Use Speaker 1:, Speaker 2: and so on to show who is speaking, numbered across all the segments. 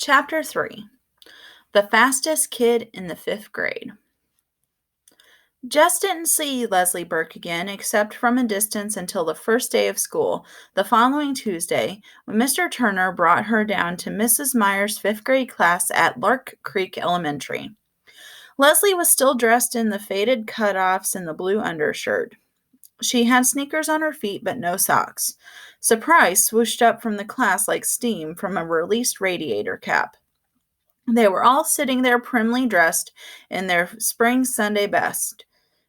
Speaker 1: Chapter 3 The Fastest Kid in the 5th Grade. Jess didn't see Leslie Burke again, except from a distance until the first day of school, the following Tuesday, when Mr. Turner brought her down to Mrs. Meyer's 5th grade class at Lark Creek Elementary. Leslie was still dressed in the faded cutoffs and the blue undershirt. She had sneakers on her feet, but no socks. Surprise swooshed up from the class like steam from a released radiator cap. They were all sitting there primly dressed in their spring Sunday best.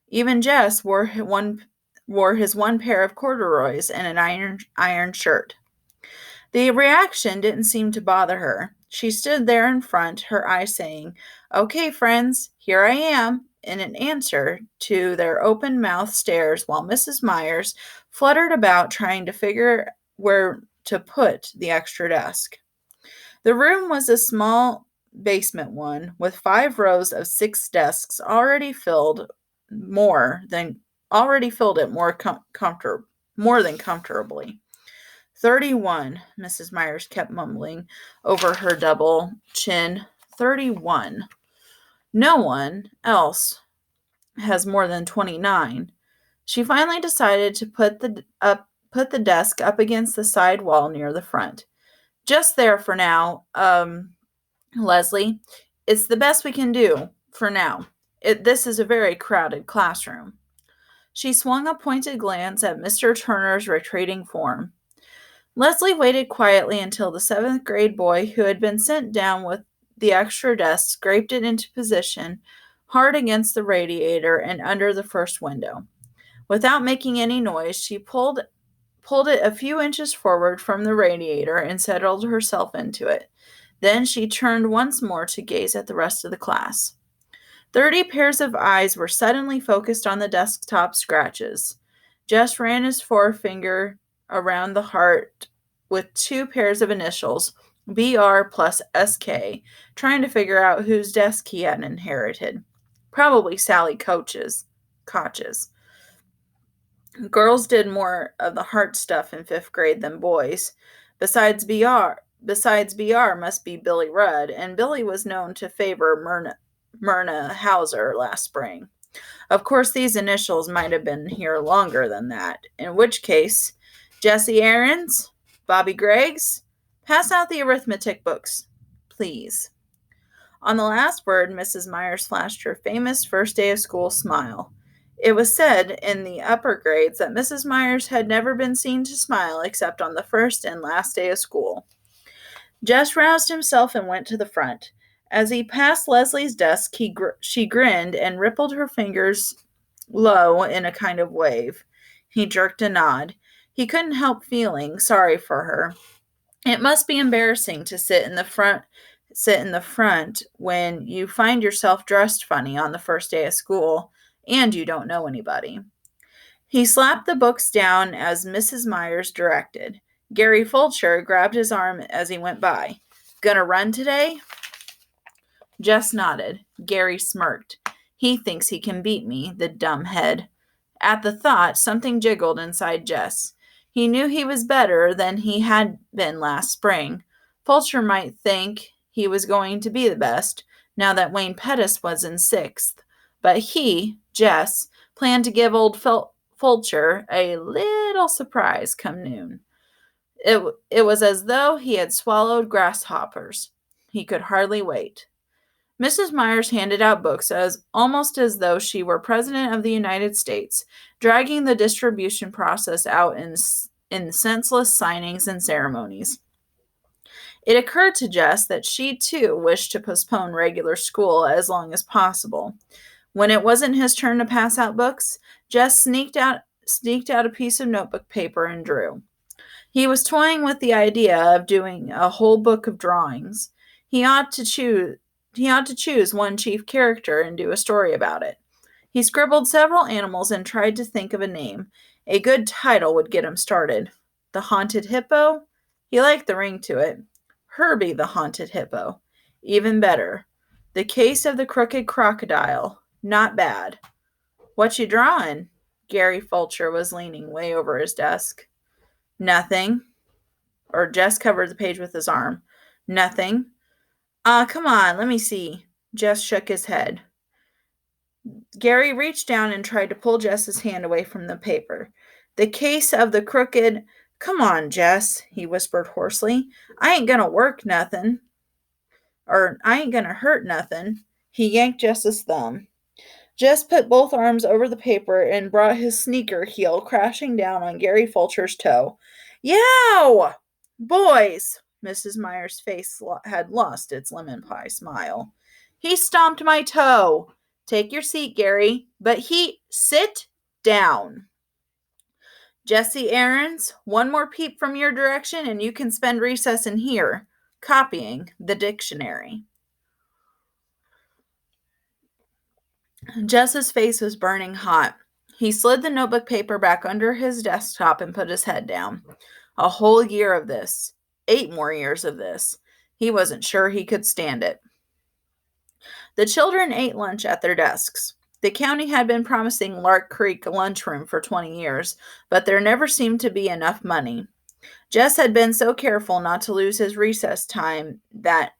Speaker 1: Even Jess wore his one pair of corduroys and an iron shirt. The reaction didn't seem to bother her. She stood there in front, her eyes saying, "Okay, friends, here I am," in an answer to their open-mouthed stares, while Mrs. Myers fluttered about trying to figure where to put the extra desk. The room was a small basement one, with 5 rows of 6 desks already filled it more than comfortably. 31, Mrs. Myers kept mumbling over her double chin. 31. No one else has more than 29. She finally decided to put the desk up against the side wall near the front. "Just there for now, Leslie. It's the best we can do for now. This is a very crowded classroom." She swung a pointed glance at Mr. Turner's retreating form. Leslie waited quietly until the 7th grade boy who had been sent down with the extra desk scraped it into position hard against the radiator and under the first window. Without making any noise, she pulled it a few inches forward from the radiator and settled herself into it. Then she turned once more to gaze at the rest of the class. 30 pairs of eyes were suddenly focused on the desktop scratches. Jess ran his forefinger around the heart with 2 pairs of initials, BR plus SK, trying to figure out whose desk he had inherited. Probably Sally Koch's. Girls did more of the heart stuff in 5th grade than boys. Besides BR must be Billy Rudd, and Billy was known to favor Myrna Hauser last spring. Of course, these initials might have been here longer than that, in which case, Jesse Aarons, Bobby Greggs, pass out the arithmetic books, please. On the last word, Mrs. Myers flashed her famous first day of school smile. It was said in the upper grades that Mrs. Myers had never been seen to smile except on the first and last day of school. Jess roused himself and went to the front. As he passed Leslie's desk, she grinned and rippled her fingers low in a kind of wave. He jerked a nod. He couldn't help feeling sorry for her. It must be embarrassing to sit in the front when you find yourself dressed funny on the first day of school and you don't know anybody. He slapped the books down as Mrs. Myers directed. Gary Fulcher grabbed his arm as he went by. "Gonna run today?" Jess nodded. Gary smirked. "He thinks he can beat me, the dumb head." At the thought, something jiggled inside Jess. He knew he was better than he had been last spring. Fulcher might think he was going to be the best, now that Wayne Pettis was in 6th. But he, Jess, planned to give old Fulcher a little surprise come noon. It was as though he had swallowed grasshoppers. He could hardly wait. Mrs. Myers handed out books almost as though she were President of the United States, dragging the distribution process out in senseless signings and ceremonies. It occurred to Jess that she, too, wished to postpone regular school as long as possible. When it wasn't his turn to pass out books, Jess sneaked out a piece of notebook paper and drew. He was toying with the idea of doing a whole book of drawings. He ought to choose one chief character and do a story about it. He scribbled several animals and tried to think of a name. A good title would get him started. The Haunted Hippo? He liked the ring to it. Herbie the Haunted Hippo. Even better. The Case of the Crooked Crocodile. Not bad. "What you drawing?" Gary Fulcher was leaning way over his desk. "Nothing." Jess covered the page with his arm. "Nothing. Come on, let me see. Jess shook his head. Gary reached down and tried to pull Jess's hand away from the paper. The case of the crooked. Come on, Jess, he whispered hoarsely. I ain't gonna work nothing. Or I ain't gonna hurt nothing. He yanked Jess's thumb. Jess put both arms over the paper and brought his sneaker heel crashing down on Gary Fulcher's toe. Yow! Boys! Mrs. Meyer's face had lost its lemon pie smile. He stomped my toe. Take your seat, Gary. But sit down. Jesse Aarons, one more peep from your direction and you can spend recess in here, copying the dictionary. Jess's face was burning hot. He slid the notebook paper back under his desktop and put his head down. A whole year of this. 8 more years of this. He wasn't sure he could stand it. The children ate lunch at their desks. The county had been promising Lark Creek lunchroom for 20 years, but there never seemed to be enough money. Jess had been so careful not to lose his recess time that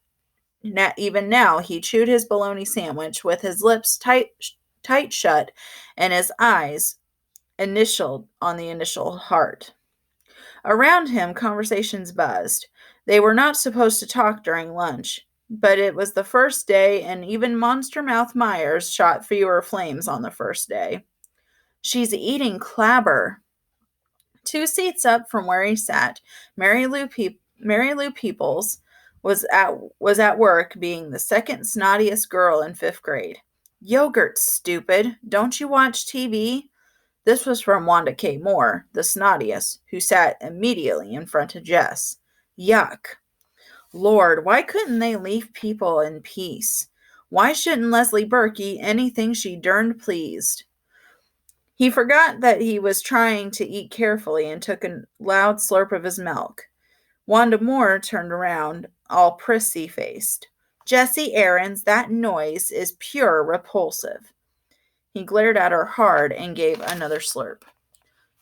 Speaker 1: even now he chewed his bologna sandwich with his lips tight shut and his eyes initialed on the initial heart. Around him, conversations buzzed. They were not supposed to talk during lunch, but it was the first day, and even Monster Mouth Myers shot fewer flames on the first day. She's eating clabber. 2 seats up from where he sat, Mary Lou Peoples was at work being the second snottiest girl in 5th grade. Yogurt, stupid. Don't you watch TV? This was from Wanda K. Moore, the snottiest, who sat immediately in front of Jess. Yuck. Lord, why couldn't they leave people in peace? Why shouldn't Leslie Burke eat anything she derned pleased? He forgot that he was trying to eat carefully and took a loud slurp of his milk. Wanda Moore turned around, all prissy-faced. Jessie Aarons, that noise is pure repulsive. He glared at her hard and gave another slurp.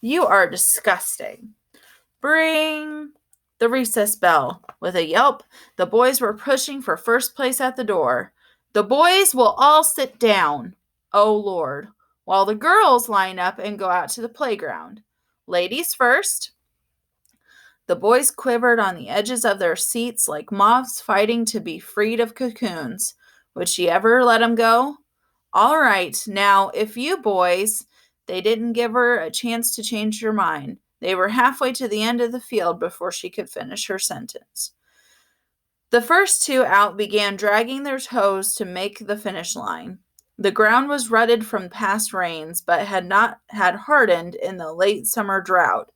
Speaker 1: You are disgusting. Bring the recess bell. With a yelp, the boys were pushing for first place at the door. The boys will all sit down. Oh, Lord. While the girls line up and go out to the playground. Ladies first. The boys quivered on the edges of their seats like moths fighting to be freed of cocoons. Would she ever let 'em go? All right, now, if you boys... They didn't give her a chance to change her mind. They were halfway to the end of the field before she could finish her sentence. The first 2 out began dragging their toes to make the finish line. The ground was rutted from past rains, but had hardened in the late summer drought.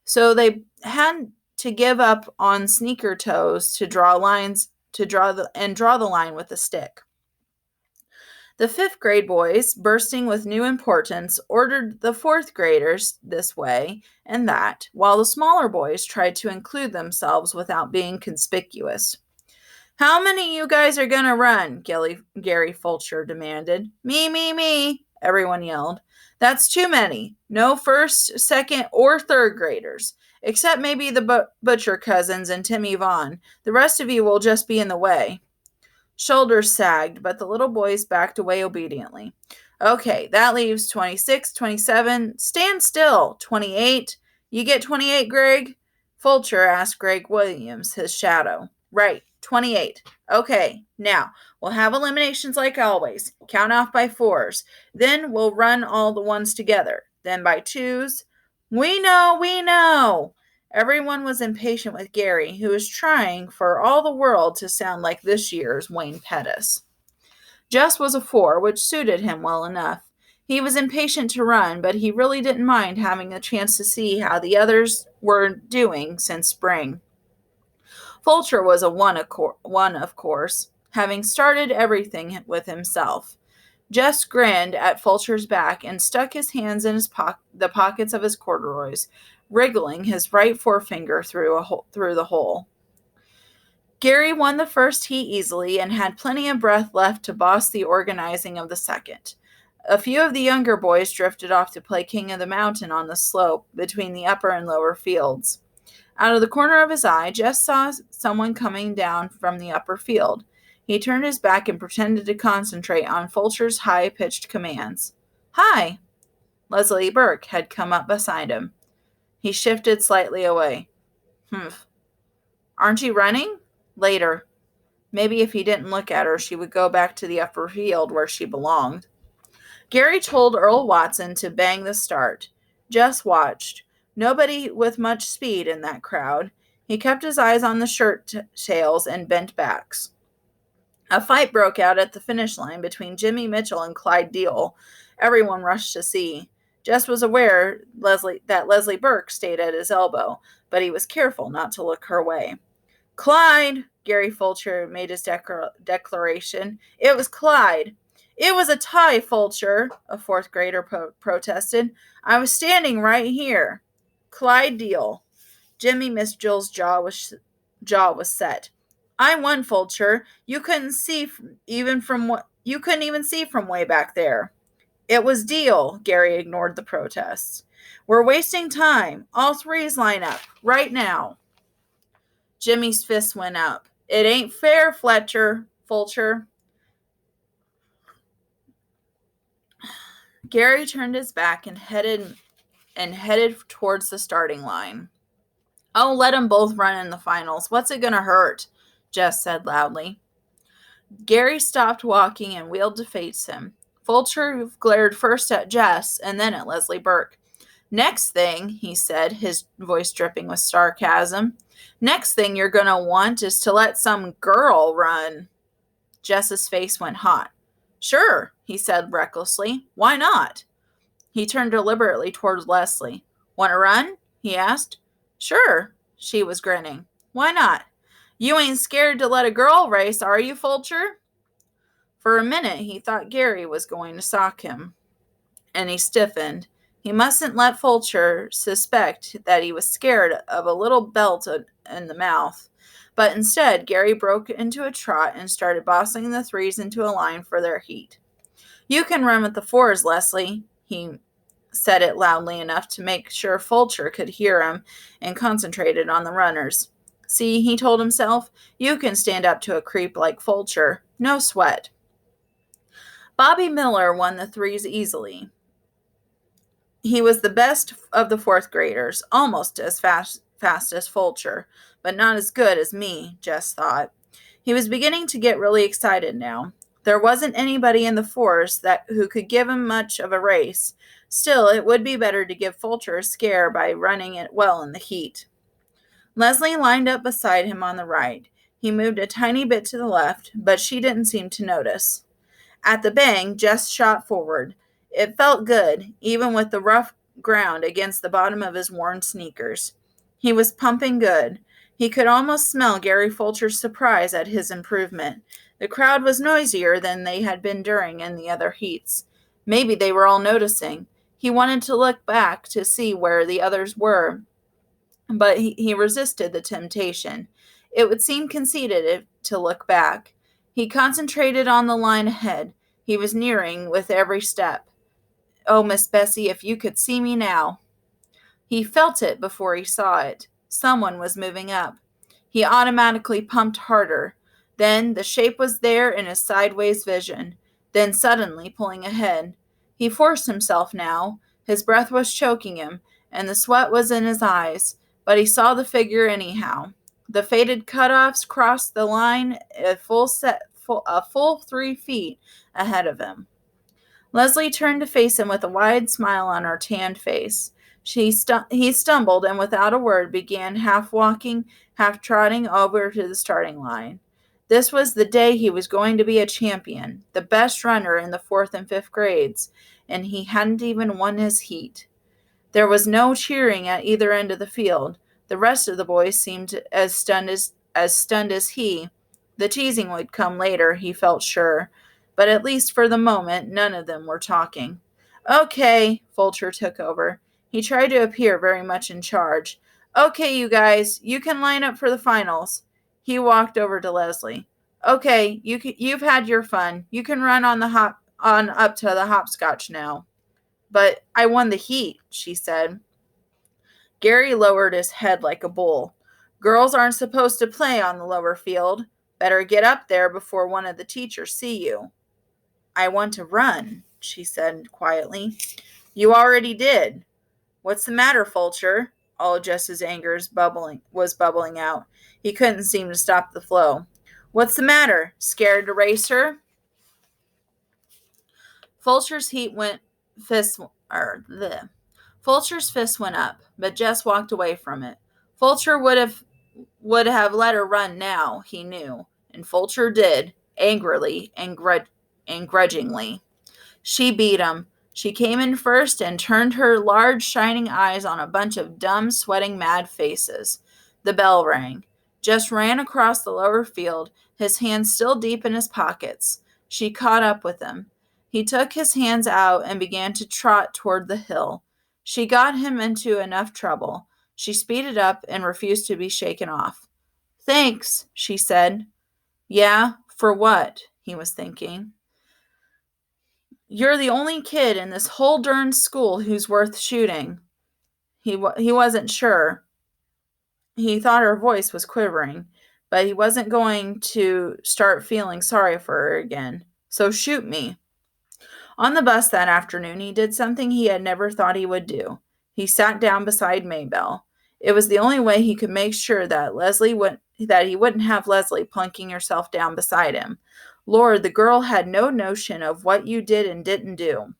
Speaker 1: So they had to give up on sneaker toes to draw the line with a stick. The 5th grade boys, bursting with new importance, ordered the 4th graders this way and that, while the smaller boys tried to include themselves without being conspicuous. How many of you guys are going to run? Gary Fulcher demanded. Me, everyone yelled. That's too many. No 1st, 2nd, or 3rd graders, except maybe the Butcher cousins and Timmy Vaughn. The rest of you will just be in the way. Shoulders sagged, but the little boys backed away obediently. Okay, that leaves 26, 27. Stand still. 28. You get 28, Greg? Fulcher asked Greg Williams, his shadow. Right, 28. Okay, now, we'll have eliminations like always. Count off by 4s. Then we'll run all the 1s together. Then by 2s. We know. Everyone was impatient with Gary, who was trying for all the world to sound like this year's Wayne Pettis. Jess was a 4, which suited him well enough. He was impatient to run, but he really didn't mind having a chance to see how the others were doing since spring. Fulcher was a 1, of course, having started everything with himself. Jess grinned at Fulcher's back and stuck his hands in the pockets of his corduroys, wriggling his right forefinger through the hole. Gary won the first heat easily and had plenty of breath left to boss the organizing of the second. A few of the younger boys drifted off to play King of the Mountain on the slope between the upper and lower fields. Out of the corner of his eye, Jess saw someone coming down from the upper field. He turned his back and pretended to concentrate on Fulcher's high-pitched commands. Hi! Leslie Burke had come up beside him. He shifted slightly away. Humph. Aren't you running? Later. Maybe if he didn't look at her, she would go back to the upper field where she belonged. Gary told Earl Watson to bang the start. Jess watched. Nobody with much speed in that crowd. He kept his eyes on the shirt tails and bent backs. A fight broke out at the finish line between Jimmy Mitchell and Clyde Deal. Everyone rushed to see. Jess was aware that Leslie Burke stayed at his elbow, but he was careful not to look her way. Clyde, Gary Fulcher made his declaration. It was Clyde. It was a tie, Fulcher, a fourth grader protested. I was standing right here. Clyde Deal. Jimmy Mitchell's jaw was set. I won, Fulcher. You couldn't even see from way back there. It was Deal. Gary ignored the protests. We're wasting time. All threes line up right now. Jimmy's fist went up. It ain't fair, Fulcher. Gary turned his back and headed towards the starting line. Oh, let them both run in the finals. What's it going to hurt? Jess said loudly. Gary stopped walking and wheeled to face him. Fulcher glared first at Jess and then at Leslie Burke. Next thing, he said, his voice dripping with sarcasm, next thing you're going to want is to let some girl run. Jess's face went hot. Sure, he said recklessly. Why not? He turned deliberately toward Leslie. Want to run? He asked. Sure, she was grinning. Why not? You ain't scared to let a girl race, are you, Fulcher? For a minute, he thought Gary was going to sock him, and he stiffened. He mustn't let Fulcher suspect that he was scared of a little belt in the mouth. But instead, Gary broke into a trot and started bossing the threes into a line for their heat. You can run with the fours, Leslie, he said it loudly enough to make sure Fulcher could hear him and concentrated on the runners. See, he told himself, you can stand up to a creep like Fulcher. No sweat. Bobby Miller won the threes easily. He was the best of the fourth graders, almost as fast as Fulcher, but not as good as me, Jess thought. He was beginning to get really excited now. There wasn't anybody in the force who could give him much of a race. Still, it would be better to give Fulcher a scare by running it well in the heat. Leslie lined up beside him on the right. He moved a tiny bit to the left, but she didn't seem to notice. At the bang, Jess shot forward. It felt good, even with the rough ground against the bottom of his worn sneakers. He was pumping good. He could almost smell Gary Fulcher's surprise at his improvement. The crowd was noisier than they had been during in the other heats. Maybe they were all noticing. He wanted to look back to see where the others were, but he resisted the temptation. It would seem conceited to look back. He concentrated on the line ahead. He was nearing with every step. Oh, Miss Bessie, if you could see me now. He felt it before he saw it. Someone was moving up. He automatically pumped harder. Then the shape was there in his sideways vision. Then suddenly pulling ahead. He forced himself now. His breath was choking him, and the sweat was in his eyes. But he saw the figure anyhow. The faded cutoffs crossed the line a full 3 feet ahead of him. Leslie turned to face him with a wide smile on her tanned face. He stumbled and without a word began half walking, half trotting over to the starting line. This was the day he was going to be a champion, the best runner in the 4th and 5th grades, and he hadn't even won his heat. There was no cheering at either end of the field. The rest of the boys seemed as stunned as he. The teasing would come later, he felt sure, but at least for the moment, none of them were talking. Okay, Fulcher took over. He tried to appear very much in charge. Okay, you guys, you can line up for the finals. He walked over to Leslie. Okay, you've had your fun. You can run on up to the hopscotch now. But I won the heat, she said. Gary lowered his head like a bull. Girls aren't supposed to play on the lower field. Better get up there before one of the teachers see you. I want to run, she said quietly. You already did. What's the matter, Fulcher? All of Jess's anger was bubbling out. He couldn't seem to stop the flow. What's the matter? Scared to race her? Fulcher's heat went fist or the Fulcher's fist went up, but Jess walked away from it. Fulcher would have let her run now, he knew, and Fulcher did, angrily and grudgingly. She beat him. She came in first and turned her large, shining eyes on a bunch of dumb, sweating, mad faces. The bell rang. Jess ran across the lower field, his hands still deep in his pockets. She caught up with him. He took his hands out and began to trot toward the hill. She got him into enough trouble. She speeded up and refused to be shaken off. Thanks, she said. Yeah, for what? He was thinking. You're the only kid in this whole darn school who's worth shooting. He wasn't sure. He thought her voice was quivering, but he wasn't going to start feeling sorry for her again. So shoot me. On the bus that afternoon, he did something he had never thought he would do. He sat down beside Maybelle. It was the only way he could make sure that he wouldn't have Leslie plunking herself down beside him. Lord, the girl had no notion of what you did and didn't do.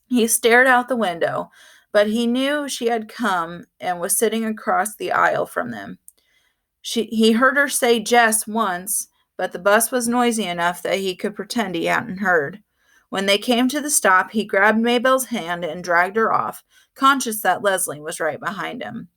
Speaker 1: He stared out the window, but he knew she had come and was sitting across the aisle from them. He heard her say Jess once, but the bus was noisy enough that he could pretend he hadn't heard. When they came to the stop, he grabbed Maybelle's hand and dragged her off, conscious that Leslie was right behind him.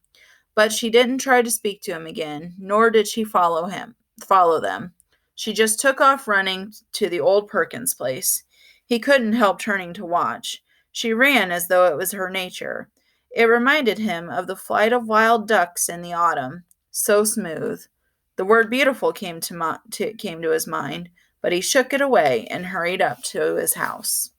Speaker 1: But she didn't try to speak to him again, nor did she follow them. She just took off running to the old Perkins place. He couldn't help turning to watch. She ran as though it was her nature. It reminded him of the flight of wild ducks in the autumn, so smooth. The word beautiful came to his mind, but he shook it away and hurried up to his house.